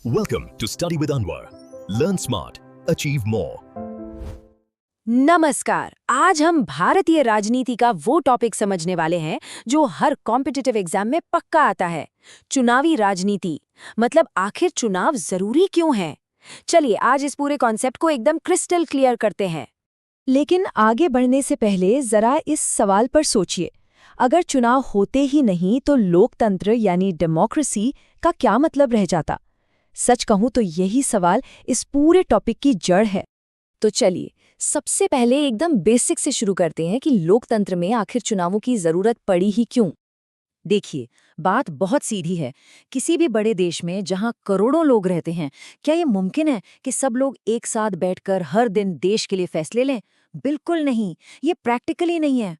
Welcome to Study with Anwar. Learn smart, achieve more. नमस्कार। आज हम भारतीय राजनीति का वो टॉपिक समझने वाले हैं जो हर कॉम्पिटिटिव एग्जाम में पक्का आता है, चुनावी राजनीति। मतलब आखिर चुनाव जरूरी क्यों है? चलिए आज इस पूरे कॉन्सेप्ट को एकदम क्रिस्टल क्लियर करते हैं। लेकिन आगे बढ़ने से पहले जरा इस सवाल पर सोचिए, अगर चुनाव होते ही नहीं तो लोकतंत्र यानी डेमोक्रेसी का क्या मतलब रह जाता? सच कहूं तो यही सवाल इस पूरे टॉपिक की जड़ है। तो चलिए सबसे पहले एकदम बेसिक से शुरू करते हैं कि लोकतंत्र में आखिर चुनावों की जरूरत पड़ी ही क्यों। देखिए, बात बहुत सीधी है। किसी भी बड़े देश में जहां करोड़ों लोग रहते हैं, क्या ये मुमकिन है कि सब लोग एक साथ बैठकर हर दिन देश के लिए फैसले लें? बिल्कुल नहीं, ये प्रैक्टिकली नहीं है।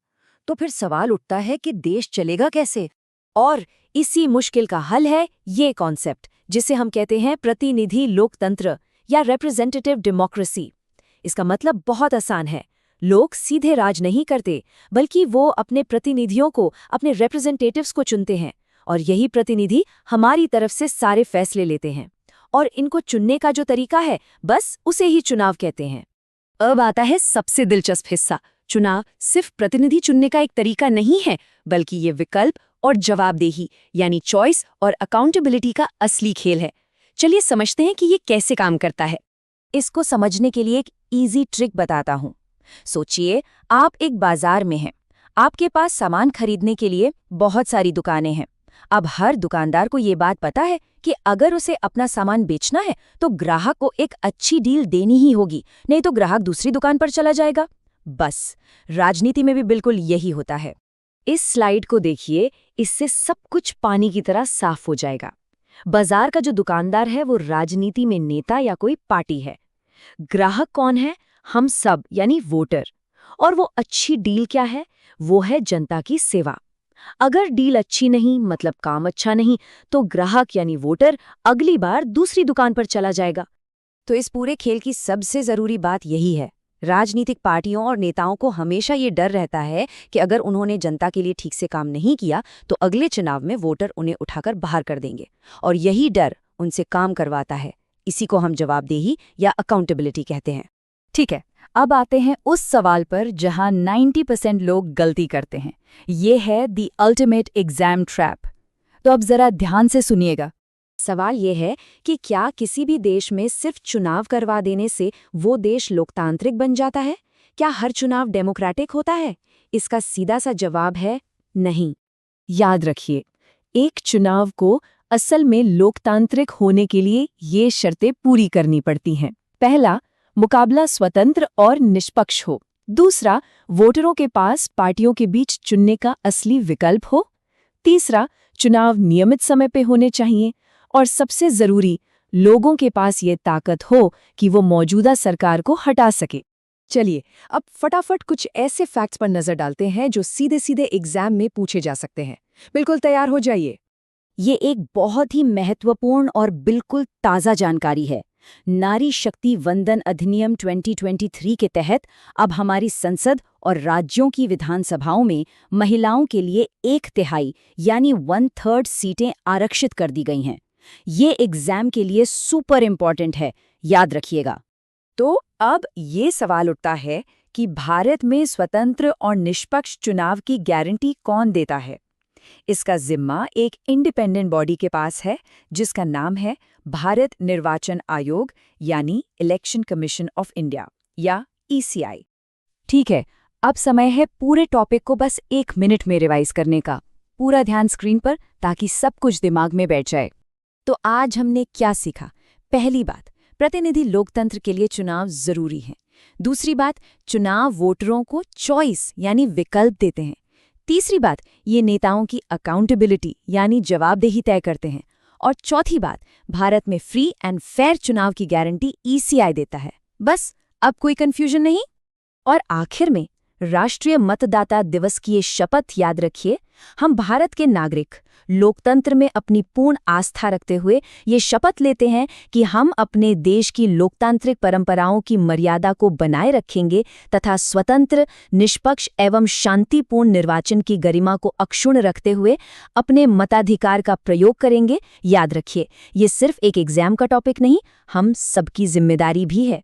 तो फिर सवाल उठता है कि देश चलेगा कैसे? और इसी मुश्किल का हल है ये कॉन्सेप्ट, जिसे हम कहते हैं प्रतिनिधि लोकतंत्र या रिप्रेजेंटेटिव डेमोक्रेसी। इसका मतलब बहुत आसान है। लोग सीधे राज नहीं करते, बल्कि वो अपने प्रतिनिधियों को, अपने रिप्रेजेंटेटिव्स को चुनते हैं, और यही प्रतिनिधि हमारी तरफ से सारे फैसले लेते हैं। और इनको चुनने का जो तरीका है, बस उसे ही चुनाव कहते हैं। अब आता है सबसे दिलचस्प हिस्सा। चुनाव सिर्फ प्रतिनिधि चुनने का एक तरीका नहीं है, बल्कि ये विकल्प और जवाबदेही यानी चॉइस और अकाउंटेबिलिटी का असली खेल है। चलिए समझते हैं कि ये कैसे काम करता है। इसको समझने के लिए एक इजी ट्रिक बताता हूँ। सोचिए, आप एक बाजार में हैं। आपके पास सामान खरीदने के लिए बहुत सारी दुकानें हैं। अब हर दुकानदार को ये बात पता है कि अगर उसे अपना सामान बेचना है तो ग्राहक को एक अच्छी डील देनी ही होगी, नहीं तो ग्राहक दूसरी दुकान पर चला जाएगा। बस राजनीति में भी बिल्कुल यही होता है। इस स्लाइड को देखिए, इससे सब कुछ पानी की तरह साफ हो जाएगा। बाजार का जो दुकानदार है वो राजनीति में नेता या कोई पार्टी है। ग्राहक कौन है? हम सब यानी वोटर। और वो अच्छी डील क्या है? वो है जनता की सेवा। अगर डील अच्छी नहीं, मतलब काम अच्छा नहीं, तो ग्राहक यानी वोटर अगली बार दूसरी दुकान पर चला जाएगा। तो इस पूरे खेल की सबसे जरूरी बात यही है। राजनीतिक पार्टियों और नेताओं को हमेशा ये डर रहता है कि अगर उन्होंने जनता के लिए ठीक से काम नहीं किया तो अगले चुनाव में वोटर उन्हें उठाकर बाहर कर देंगे, और यही डर उनसे काम करवाता है। इसी को हम जवाबदेही या अकाउंटेबिलिटी कहते हैं। ठीक है, अब आते हैं उस सवाल पर जहां 90% लोग गलती करते हैं। ये है द अल्टीमेट एग्जाम ट्रैप। तो अब जरा ध्यान से सुनिएगा। सवाल ये है कि क्या किसी भी देश में सिर्फ चुनाव करवा देने से वो देश लोकतांत्रिक बन जाता है? क्या हर चुनाव डेमोक्रेटिक होता है? इसका सीधा सा जवाब है नहीं। याद रखिए, एक चुनाव को असल में लोकतांत्रिक होने के लिए ये शर्तें पूरी करनी पड़ती हैं। पहला, मुकाबला स्वतंत्र और निष्पक्ष हो। दूसरा, वोटरों के पास पार्टियों के बीच चुनने का असली विकल्प हो। तीसरा, चुनाव नियमित समय पे होने चाहिए। और सबसे जरूरी, लोगों के पास ये ताकत हो कि वो मौजूदा सरकार को हटा सके। चलिए अब फटाफट कुछ ऐसे फैक्ट्स पर नजर डालते हैं जो सीधे सीधे एग्जाम में पूछे जा सकते हैं। बिल्कुल तैयार हो जाइए। ये एक बहुत ही महत्वपूर्ण और बिल्कुल ताज़ा जानकारी है। नारी शक्ति वंदन अधिनियम 2023 के तहत अब हमारी संसद और राज्यों की विधानसभाओं में महिलाओं के लिए 1/3 यानी 1/3 सीटें आरक्षित कर दी गई हैं। ये एग्जाम के लिए सुपर इम्पॉर्टेंट है, याद रखिएगा। तो अब ये सवाल उठता है कि भारत में स्वतंत्र और निष्पक्ष चुनाव की गारंटी कौन देता है? इसका जिम्मा एक इंडिपेंडेंट बॉडी के पास है, जिसका नाम है भारत निर्वाचन आयोग यानी इलेक्शन कमीशन ऑफ इंडिया या ECI। ठीक है, अब समय है पूरे टॉपिक को बस 1 मिनट में रिवाइज करने का। पूरा ध्यान स्क्रीन पर, ताकि सब कुछ दिमाग में बैठ जाए। तो आज हमने क्या सीखा? पहली बात, प्रतिनिधि लोकतंत्र के लिए चुनाव जरूरी है। दूसरी बात, चुनाव वोटरों को चॉइस यानी विकल्प देते हैं। तीसरी बात, ये नेताओं की अकाउंटेबिलिटी यानी जवाबदेही तय करते हैं। और चौथी बात, भारत में फ्री एंड फेयर चुनाव की गारंटी ECI देता है। बस अब कोई कंफ्यूजन नहीं। और आखिर में राष्ट्रीय मतदाता दिवस की ये शपथ याद रखिए। हम भारत के नागरिक लोकतंत्र में अपनी पूर्ण आस्था रखते हुए ये शपथ लेते हैं कि हम अपने देश की लोकतांत्रिक परंपराओं की मर्यादा को बनाए रखेंगे तथा स्वतंत्र, निष्पक्ष एवं शांतिपूर्ण निर्वाचन की गरिमा को अक्षुण्ण रखते हुए अपने मताधिकार का प्रयोग करेंगे। याद रखिए, ये सिर्फ एक एग्जाम का टॉपिक नहीं, हम सबकी जिम्मेदारी भी है।